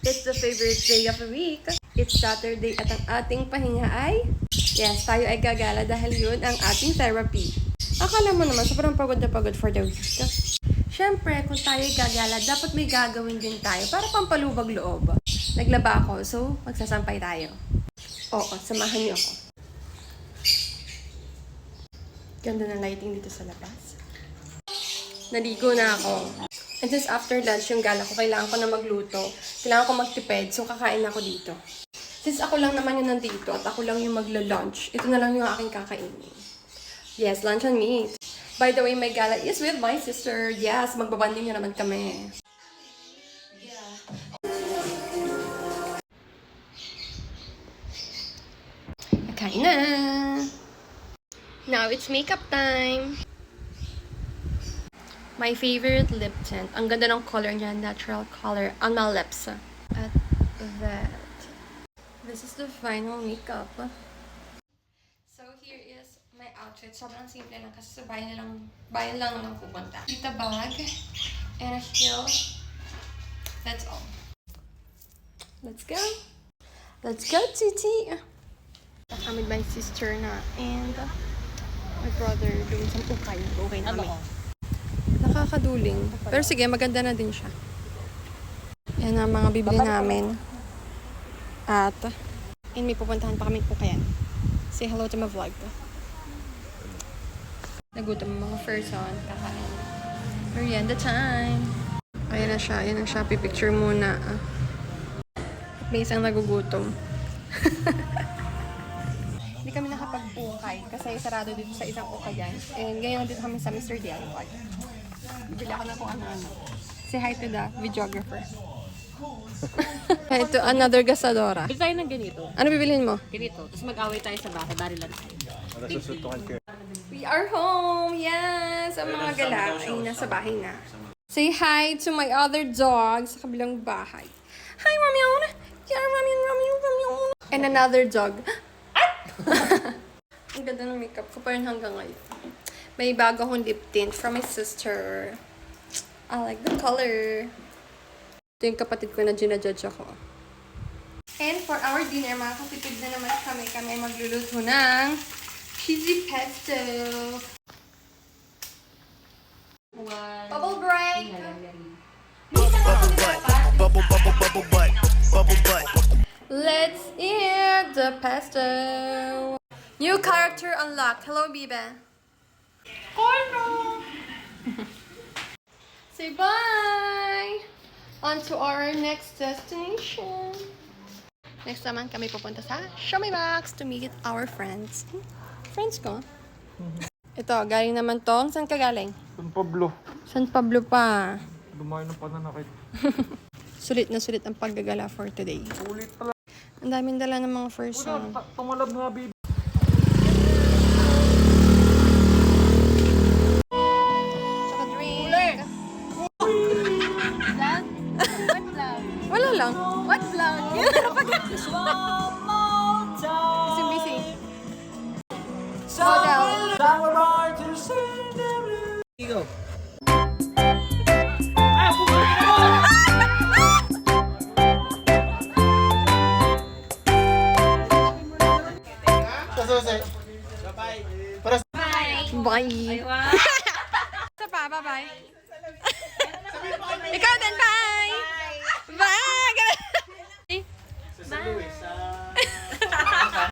It's the favorite day of the week. It's Saturday at ang ating pahinga ay... Yes, tayo ay gagala dahil yun ang ating therapy. Akala mo naman, sobrang pagod na pagod for the week. Siyempre, kung tayo ay gagala, dapat may gagawin din tayo para pampalubag loob. Naglaba ako, so magsasampay tayo. Oo, samahan niyo ako. Ganda ng lighting dito sa labas. Naligo na ako. And since after lunch yung gala ko, kailangan ko na magluto. Kailangan ko magtipid, so kakain ako dito. Since ako lang naman yung nandito at ako lang yung magla-lunch, ito na lang yung aking kakainin. Yes, lunch and meat. By the way, my gala is with my sister. Yes, magbabanding na naman kami. Kain na! Now it's makeup time! My favorite lip tint. Ang ganda ng color niya, natural color on my lips. At that. This is the final makeup. So here is my outfit. Sobrang simple lang kasi sa bayan lang naman pupunta. Kita bag and a heel. That's all. Let's go! Let's go, Titi! Kami my sister na and my brother doon sa ukay. Okay na kami. Nakakaduling. Pero sige, maganda na din siya. Yan ang mga bibili namin. At, may pupuntahan pa kami Pukayan. Say hello to my vlog. Nagutom ang mga person. Kakain. Merienda time. Ayan na siya. Ayan na siya. Pipicture muna. May isang nagugutom. Hindi kami nakapag-ukay kasi sarado dito sa isang ukayan. And ngayon dito kami sa Mr. Dialpag. Bibili ako na kung ano-ano. Say hi to the videographer. Ito, another gasadora. Bili tayo ng ganito. Ano bibilhin mo? Ganito. Tapos mag-away tayo sa bahay. Bari lang tayo. We are home! Yes! Ang mga gala ay nasa bahay na. Say hi to my other dog sa kabilang bahay. Hi, Ramyon! Yeah, Ramyon! And another dog. Ang ganda ng makeup ko pa rin hanggang ngayon. May bago akong lip tint from my sister. I like the color. Ito yung kapatid ko na ginajudge ako. And for our dinner, mga katipid na naman kami. Kami ay magluluto ng cheesy pesto. Bubble break! Bubble butt. Let's eat the pesto! New character unlocked. Hello, Bibe. Say bye! On to our next destination. Next naman kami pupunta sa Shomai Box to meet our friends. Friends ko? Ito, galing naman to. Saan ka galing? San Pablo. San Pablo pa. Dumayo ng pananakit. Sulit na sulit ang paggagala for today. Ulit pala. Ang daming dala ng mga first song. Tumalab nga, baby. Tsaka drink. Wala lang. What vlog? Busy. Model. Go. Bye. Isa pa, bye-bye. Ikaw din, bye. Bye. Bye.